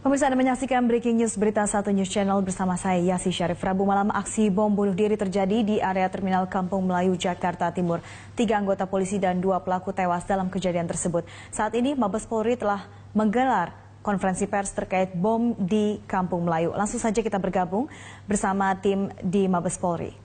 Pemirsa, Anda menyaksikan Breaking News Berita 1 News Channel bersama saya Yasi Syarif. Rabu malam aksi bom bunuh diri terjadi di area Terminal Kampung Melayu, Jakarta Timur. 3 anggota polisi dan 2 pelaku tewas dalam kejadian tersebut. Saat ini Mabes Polri telah menggelar konferensi pers terkait bom di Kampung Melayu. Langsung saja kita bergabung bersama tim di Mabes Polri.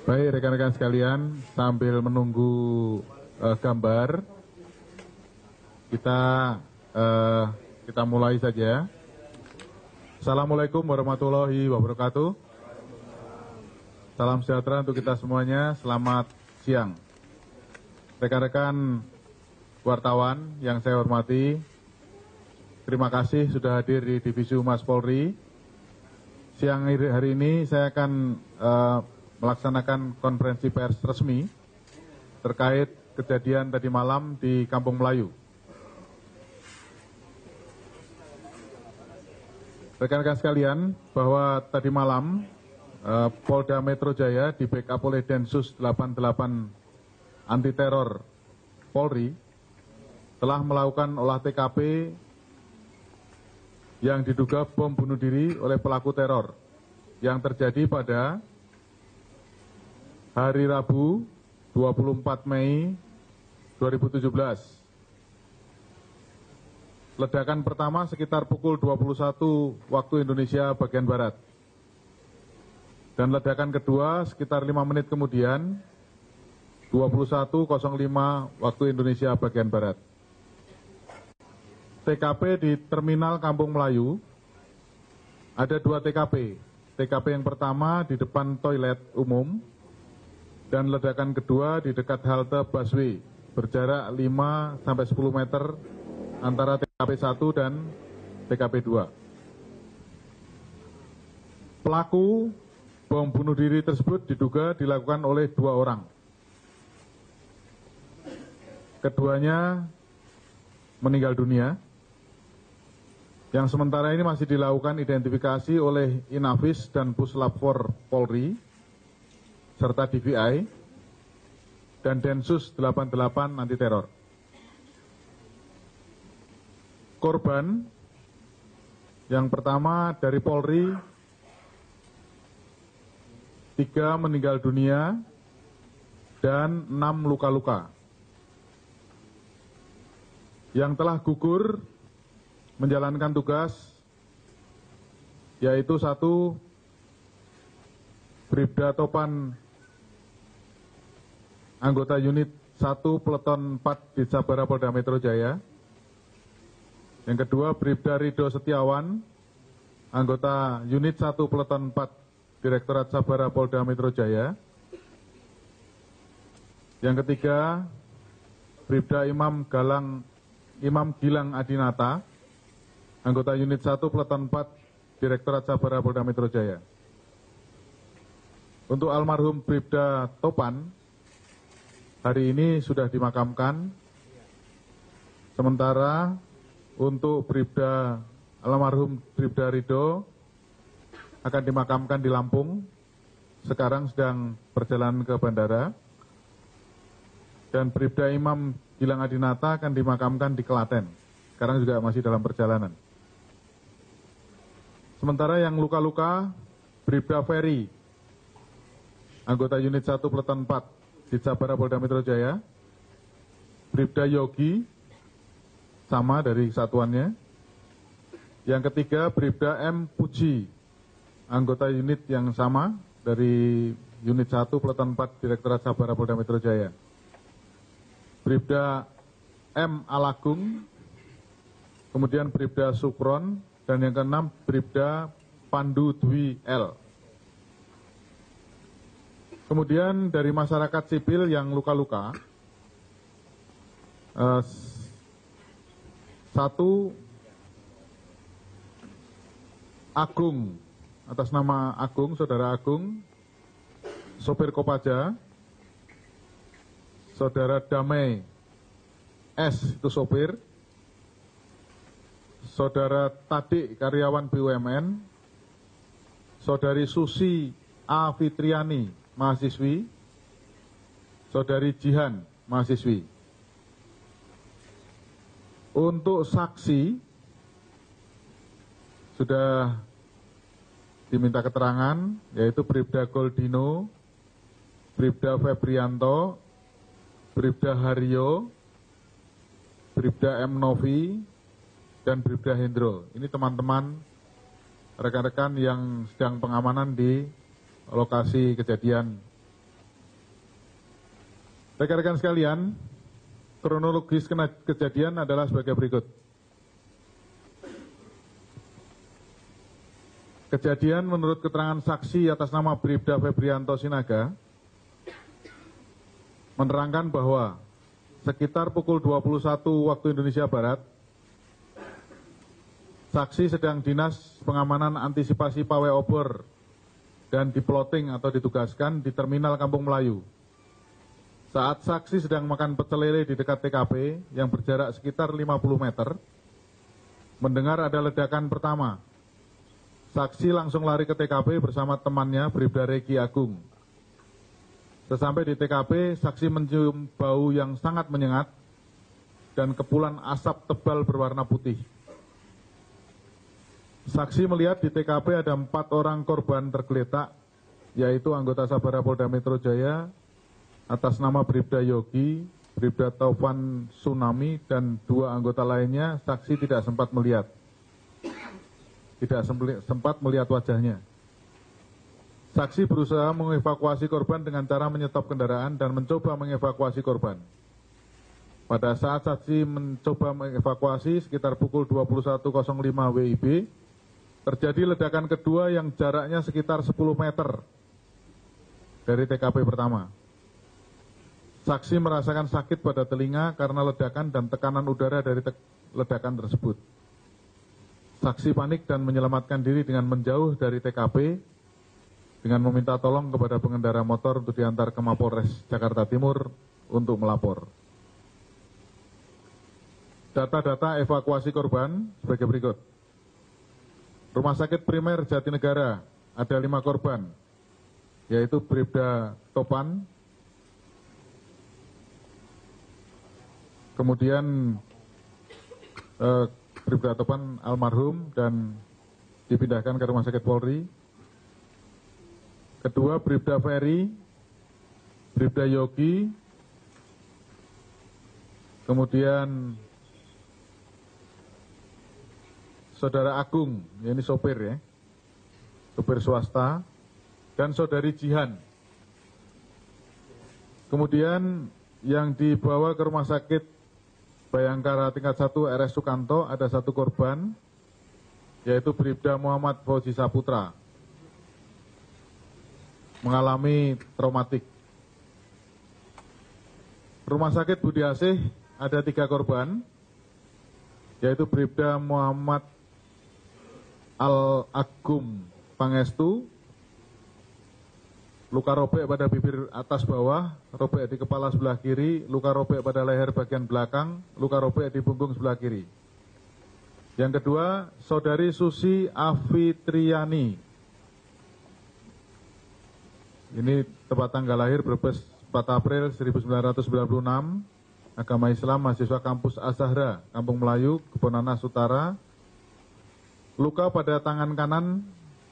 Baik, rekan-rekan sekalian, sambil menunggu gambar, kita mulai saja. Assalamualaikum warahmatullahi wabarakatuh. Salam sejahtera untuk kita semuanya. Selamat siang. Rekan-rekan wartawan yang saya hormati, terima kasih sudah hadir di Divisi Humas Polri. Siang hari ini saya akan melaksanakan konferensi pers resmi terkait kejadian tadi malam di Kampung Melayu. Rekan-rekan sekalian, bahwa tadi malam Polda Metro Jaya di backup oleh Densus 88 Anti Teror Polri telah melakukan olah TKP yang diduga bom bunuh diri oleh pelaku teror yang terjadi pada hari Rabu 24 Mei 2017. Ledakan pertama sekitar pukul 21 waktu Indonesia bagian Barat. Dan ledakan kedua sekitar 5 menit kemudian 21.05 waktu Indonesia bagian Barat. TKP di Terminal Kampung Melayu ada 2 TKP. TKP yang pertama di depan toilet umum, dan ledakan kedua di dekat halte busway berjarak 5-10 meter antara TKP 1 dan TKP 2. Pelaku bom bunuh diri tersebut diduga dilakukan oleh 2 orang. Keduanya meninggal dunia, yang sementara ini masih dilakukan identifikasi oleh Inavis dan Puslap 4 Polri serta DVI dan Densus 88 Anti Teror. Korban yang pertama dari Polri, 3 meninggal dunia dan 6 luka-luka. Yang telah gugur menjalankan tugas yaitu 1 Bribda Topan, anggota unit 1 Peleton 4 di Sabara Polda Metro Jaya. Yang kedua Bribda Rido Setiawan, anggota unit 1 Peleton 4 Direktorat Sabara Polda Metro Jaya. Yang ketiga Bribda Imam Gilang Adinata, anggota unit 1 Peleton 4 Direktorat Sabara Polda Metro Jaya. Untuk almarhum Bribda Topan, hari ini sudah dimakamkan. Sementara untuk almarhum Bribda Rido akan dimakamkan di Lampung. Sekarang sedang perjalanan ke bandara. Dan Bribda Imam Gilang Adinata akan dimakamkan di Klaten. Sekarang juga masih dalam perjalanan. Sementara yang luka-luka, Bribda Ferry, anggota unit 1 Peleton 4 di Sabara Polda Metro Jaya. Bribda Yogi, sama dari satuannya. Yang ketiga Bribda M. Puji, anggota unit yang sama dari unit 1 Peleton 4 Direktorat Sabara Polda Metro Jaya. Bribda M. Alagung, kemudian Bribda Supron, dan yang keenam Bribda Pandu Dwi L. Kemudian dari masyarakat sipil yang luka-luka, satu Agung, atas nama Agung, saudara Agung, sopir Kopaja. Saudara Damai S, itu sopir. Saudara Tadik, karyawan BUMN. Saudari Susi A. Fitriani, mahasiswi. Saudari Jihan, mahasiswi. Untuk saksi sudah diminta keterangan, yaitu Bribda Goldino, Bribda Febrianto, Bribda Haryo, Bribda M. Novi, dan Bribda Hendro. Ini teman-teman rekan-rekan yang sedang pengamanan di lokasi kejadian. Rekan-rekan sekalian, kronologis kejadian adalah sebagai berikut. Kejadian menurut keterangan saksi atas nama Bribda Febrianto Sinaga menerangkan bahwa sekitar pukul 21 waktu Indonesia Barat, saksi sedang dinas pengamanan antisipasi pawai obor dan diploting atau ditugaskan di Terminal Kampung Melayu. Saat saksi sedang makan pecel lele di dekat TKP yang berjarak sekitar 50 meter, mendengar ada ledakan pertama. Saksi langsung lari ke TKP bersama temannya Bribda Regi Agung. Sesampai di TKP, saksi mencium bau yang sangat menyengat dan kepulan asap tebal berwarna putih. Saksi melihat di TKP ada 4 orang korban tergeletak, yaitu anggota Sabara Polda Metro Jaya atas nama Bribda Yogi, Bribda Taufan Tsunami, dan 2 anggota lainnya saksi tidak sempat melihat. Tidak sempat melihat wajahnya. Saksi berusaha mengevakuasi korban dengan cara menyetop kendaraan dan mencoba mengevakuasi korban. Pada saat saksi mencoba mengevakuasi sekitar pukul 21.05 WIB, terjadi ledakan kedua yang jaraknya sekitar 10 meter dari TKP pertama. Saksi merasakan sakit pada telinga karena ledakan dan tekanan udara dari ledakan tersebut. Saksi panik dan menyelamatkan diri dengan menjauh dari TKP dengan meminta tolong kepada pengendara motor untuk diantar ke Mapolres Jakarta Timur untuk melapor. Data-data evakuasi korban sebagai berikut. Rumah Sakit Primer Jatinegara ada 5 korban, yaitu Bribda Topan, kemudian Bribda Topan almarhum dan dipindahkan ke Rumah Sakit Polri. Kedua Bribda Ferry, Bribda Yogi, kemudian Saudara Agung, ini sopir ya, sopir swasta, dan Saudari Jihan. Kemudian yang dibawa ke Rumah Sakit Bayangkara tingkat 1 RS Sukanto ada 1 korban, yaitu Bribda Muhammad Fauzi Saputra, mengalami traumatik. Rumah Sakit Budi Asih ada 3 korban, yaitu Bribda Muhammad Al-Agum Pangestu, luka robek pada bibir atas bawah, robek di kepala sebelah kiri, luka robek pada leher bagian belakang, luka robek di punggung sebelah kiri. Yang kedua, Saudari Susi Afitriani. Ini tepat tanggal lahir Brebes 4 April 1996, agama Islam, mahasiswa kampus Az-Zahra, Kampung Melayu, Kebonanas Utara. Luka pada tangan kanan,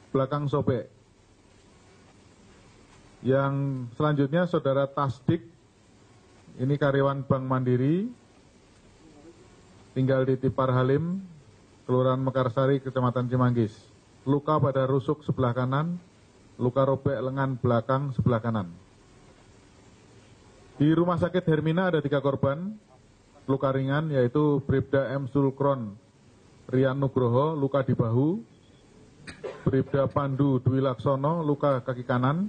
belakang sobek. Yang selanjutnya Saudara Tasdik, ini karyawan Bank Mandiri, tinggal di Tipar Halim, Kelurahan Mekarsari, Kecamatan Cimanggis. luka pada rusuk sebelah kanan, luka robek lengan belakang sebelah kanan. Di Rumah Sakit Hermina ada 3 korban luka ringan, yaitu Bribda M. Sulkron Rian Nugroho, luka di bahu, Bribda Pandu Dwi Laksono, luka kaki kanan,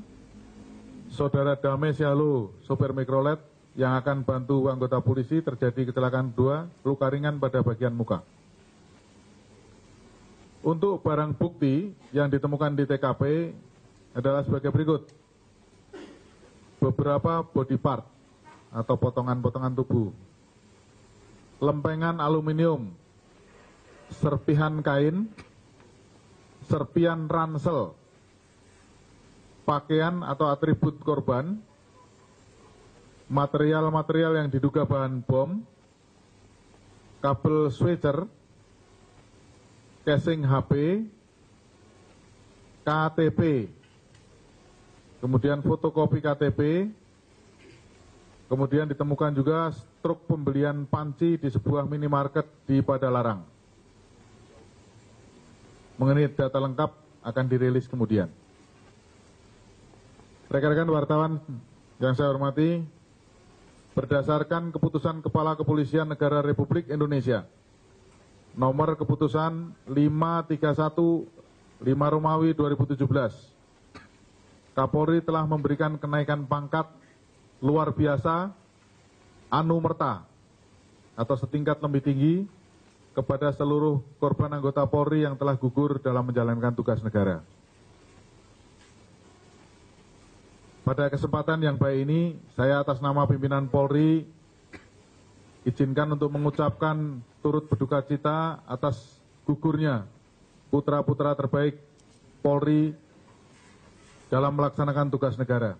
Saudara Dame Syahlo, sopir mikrolet yang akan bantu anggota polisi, terjadi kecelakaan 2, luka ringan pada bagian muka. Untuk barang bukti yang ditemukan di TKP adalah sebagai berikut. Beberapa body part atau potongan-potongan tubuh, lempengan aluminium, serpihan kain, serpian ransel, pakaian atau atribut korban, material-material yang diduga bahan bom, kabel switcher, casing HP, KTP, kemudian fotokopi KTP, kemudian ditemukan juga truk pembelian panci di sebuah minimarket di Padalarang. Mengenai data lengkap akan dirilis kemudian. Rekan-rekan wartawan yang saya hormati, berdasarkan keputusan Kepala Kepolisian Negara Republik Indonesia nomor keputusan 531 5 Romawi 2017, Kapolri telah memberikan kenaikan pangkat luar biasa anumerta atau setingkat lebih tinggi kepada seluruh korban anggota Polri yang telah gugur dalam menjalankan tugas negara. Pada kesempatan yang baik ini, saya atas nama pimpinan Polri izinkan untuk mengucapkan turut berduka cita atas gugurnya putra-putra terbaik Polri dalam melaksanakan tugas negara.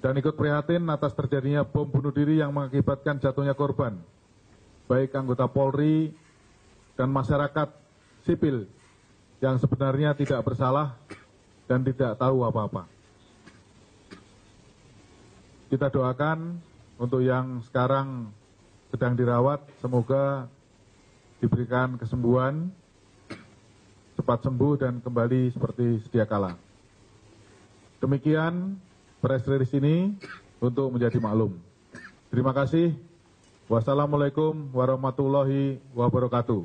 Dan ikut prihatin atas terjadinya bom bunuh diri yang mengakibatkan jatuhnya korban, baik anggota Polri dan masyarakat sipil yang sebenarnya tidak bersalah dan tidak tahu apa-apa. Kita doakan untuk yang sekarang sedang dirawat, semoga diberikan kesembuhan, cepat sembuh dan kembali seperti sedia kala. Demikian press release ini untuk menjadi maklum. Terima kasih. Wassalamualaikum warahmatullahi wabarakatuh.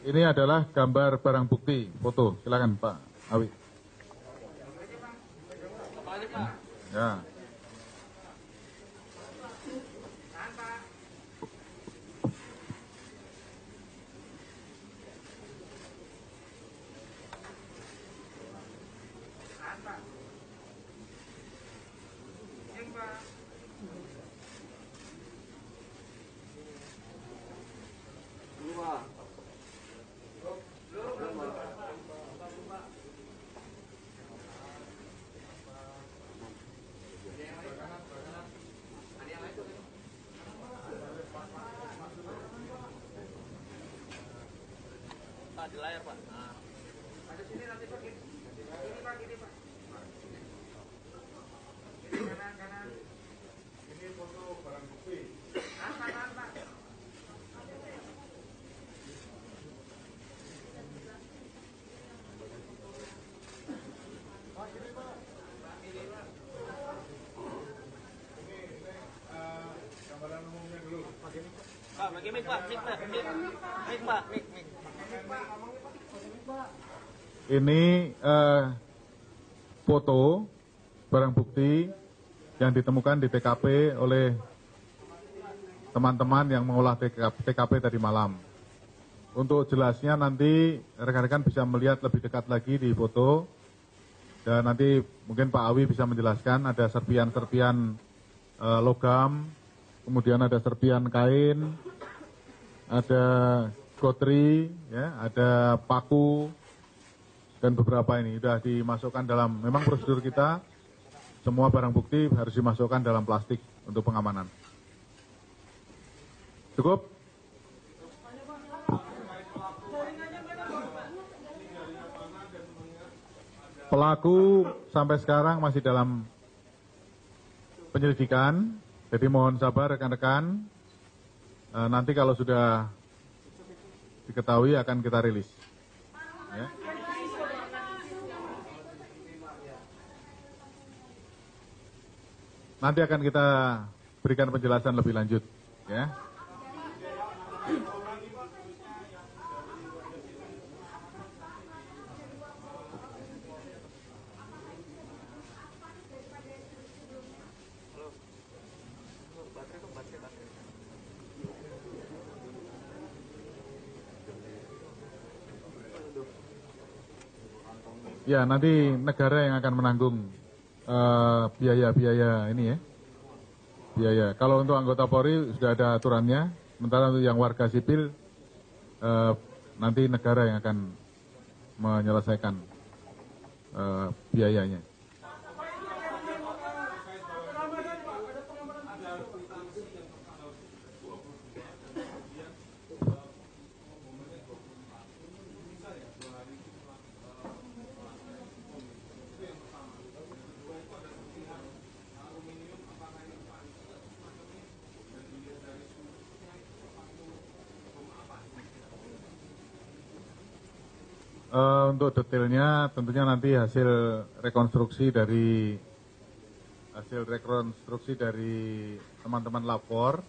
Ini adalah gambar barang bukti, foto. Silakan Pak Awi. Ya. Di layar Pak. Nah. Ada sini nanti Pak. Ini Pak, ini Pak. Ini kanan. Ini foto barang bukti. Kanan Pak. Gambaran umumnya dulu. Pak, bagi mic Pak, mic Pak. Ini foto barang bukti yang ditemukan di TKP oleh teman-teman yang mengolah TKP tadi malam. Untuk jelasnya nanti rekan-rekan bisa melihat lebih dekat lagi di foto. Dan nanti mungkin Pak Awi bisa menjelaskan ada serpian-serpian logam, kemudian ada serpian kain, ada gotri, ya, ada paku, dan beberapa ini sudah dimasukkan dalam, memang prosedur kita, semua barang bukti harus dimasukkan dalam plastik untuk pengamanan. Cukup? Pelaku sampai sekarang masih dalam penyelidikan. Jadi mohon sabar rekan-rekan. Nanti kalau sudah diketahui akan kita rilis. Ya. Nanti akan kita berikan penjelasan lebih lanjut. Ya. Ya, nanti negara yang akan menanggung biaya-biaya ini ya. Biaya. Kalau untuk anggota Polri sudah ada aturannya, sementara untuk yang warga sipil nanti negara yang akan menyelesaikan biayanya. Untuk detailnya tentunya nanti hasil rekonstruksi dari teman-teman lapor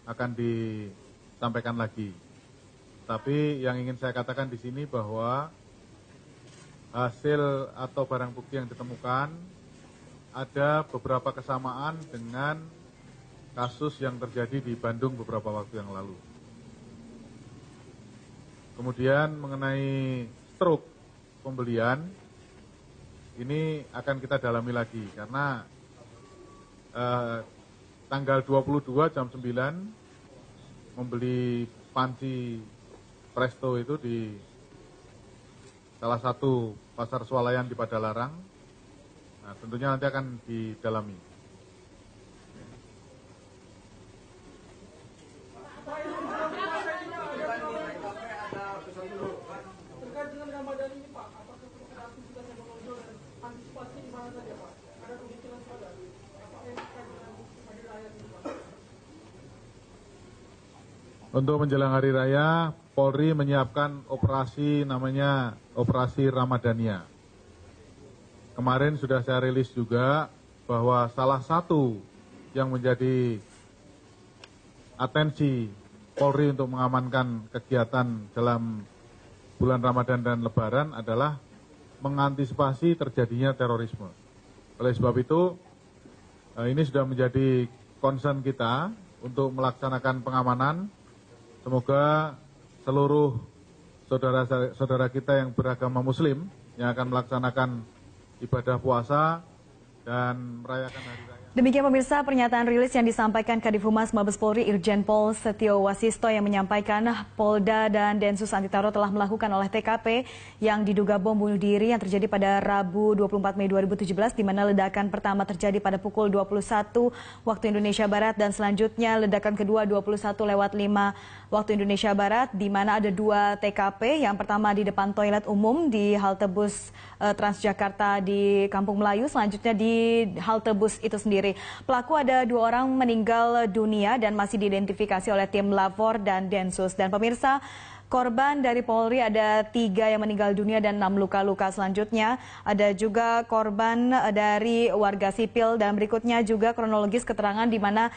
akan disampaikan lagi. Tapi yang ingin saya katakan di sini bahwa hasil atau barang bukti yang ditemukan ada beberapa kesamaan dengan kasus yang terjadi di Bandung beberapa waktu yang lalu. Kemudian mengenai struk pembelian, ini akan kita dalami lagi karena tanggal 22 jam 9 membeli panci Presto itu di salah satu pasar swalayan di Padalarang. Nah, tentunya nanti akan didalami. Untuk menjelang hari raya, Polri menyiapkan operasi namanya Operasi Ramadhania. Kemarin sudah saya rilis juga bahwa salah satu yang menjadi atensi Polri untuk mengamankan kegiatan dalam bulan Ramadan dan Lebaran adalah mengantisipasi terjadinya terorisme. Oleh sebab itu, ini sudah menjadi concern kita untuk melaksanakan pengamanan. Semoga seluruh saudara-saudara kita yang beragama Muslim yang akan melaksanakan ibadah puasa dan merayakan hari raya. Demikian pemirsa pernyataan rilis yang disampaikan Kadif Humas Mabes Polri Irjen Pol Setio Wasisto yang menyampaikan Polda dan Densus Anti Teror telah melakukan olah TKP yang diduga bom bunuh diri yang terjadi pada Rabu 24 Mei 2017 di mana ledakan pertama terjadi pada pukul 21 waktu Indonesia Barat dan selanjutnya ledakan kedua 21:05 waktu Indonesia Barat di mana ada 2 TKP. Yang pertama di depan toilet umum di halte bus Transjakarta di Kampung Melayu, selanjutnya di halte bus itu sendiri. Pelaku ada 2 orang meninggal dunia dan masih diidentifikasi oleh tim Lapor dan Densus. Dan pemirsa, korban dari Polri ada 3 yang meninggal dunia dan 6 luka-luka. Selanjutnya ada juga korban dari warga sipil dan berikutnya juga kronologis keterangan di mana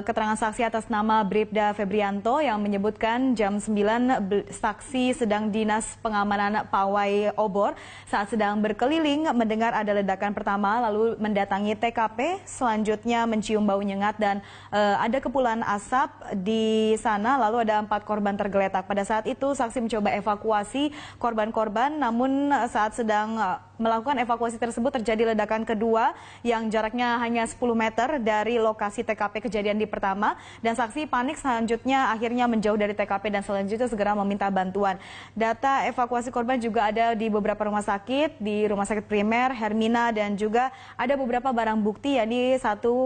keterangan saksi atas nama Bribda Febrianto yang menyebutkan jam 9 saksi sedang dinas pengamanan pawai obor saat sedang berkeliling mendengar ada ledakan pertama lalu mendatangi TKP, selanjutnya mencium bau nyengat dan ada kepulan asap di sana lalu ada 4 korban tergeletak. Pada saat itu saksi mencoba evakuasi korban-korban, namun saat sedang melakukan evakuasi tersebut terjadi ledakan kedua yang jaraknya hanya 10 meter dari lokasi TKP kejadian di pertama dan saksi panik selanjutnya akhirnya menjauh dari TKP dan selanjutnya segera meminta bantuan. Data evakuasi korban juga ada di beberapa rumah sakit, di Rumah Sakit Primer, Hermina dan juga ada beberapa barang bukti yakni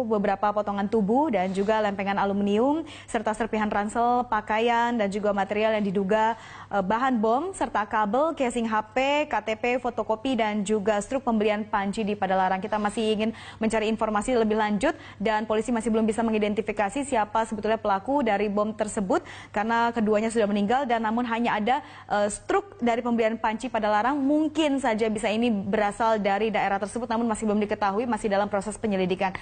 beberapa potongan tubuh dan juga lempengan aluminium serta serpihan ransel, pakaian dan juga material yang diduga juga bahan bom serta kabel, casing HP, KTP, fotokopi dan juga struk pembelian panci di Padalarang. Kita masih ingin mencari informasi lebih lanjut dan polisi masih belum bisa mengidentifikasi siapa sebetulnya pelaku dari bom tersebut karena keduanya sudah meninggal dan namun hanya ada struk dari pembelian panci Padalarang. Mungkin saja bisa ini berasal dari daerah tersebut namun masih belum diketahui, masih dalam proses penyelidikan.